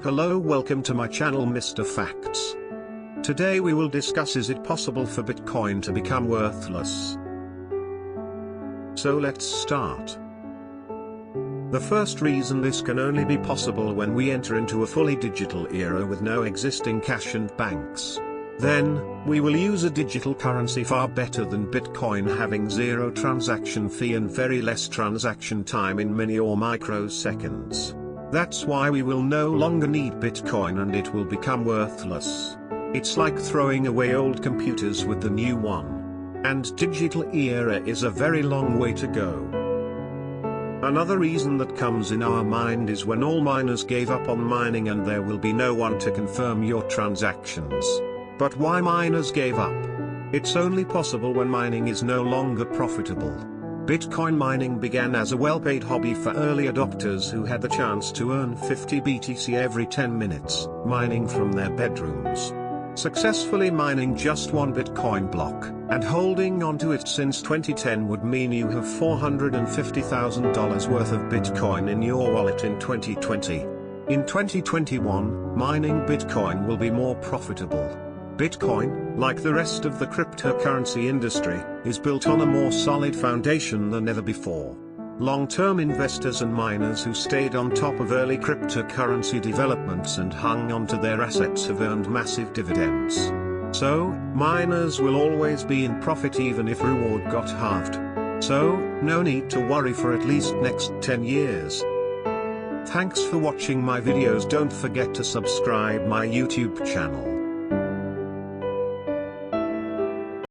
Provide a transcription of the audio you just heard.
Hello, welcome to my channel Mr. Facts. Today we will discuss, is it possible for Bitcoin to become worthless? So let's start. The first reason this can only be possible when we enter into a fully digital era with no existing cash and banks. Then, we will use a digital currency far better than Bitcoin, having zero transaction fee and very less transaction time in mini or microseconds. That's why we will no longer need Bitcoin and it will become worthless. It's like throwing away old computers with the new one. And digital era is a very long way to go. Another reason that comes in our mind is when all miners gave up on mining and there will be no one to confirm your transactions. But why miners gave up? It's only possible when mining is no longer profitable. Bitcoin mining began as a well-paid hobby for early adopters who had the chance to earn 50 BTC every 10 minutes, mining from their bedrooms. Successfully mining just one Bitcoin block, and holding onto it since 2010 would mean you have $450,000 worth of Bitcoin in your wallet in 2020. In 2021, mining Bitcoin will be more profitable. Bitcoin, like the rest of the cryptocurrency industry, is built on a more solid foundation than ever before. Long-term investors and miners who stayed on top of early cryptocurrency developments and hung onto their assets have earned massive dividends. So, miners will always be in profit even if reward got halved. So, no need to worry for at least next 10 years. Thanks for watching my videos. Don't forget to subscribe my YouTube channel.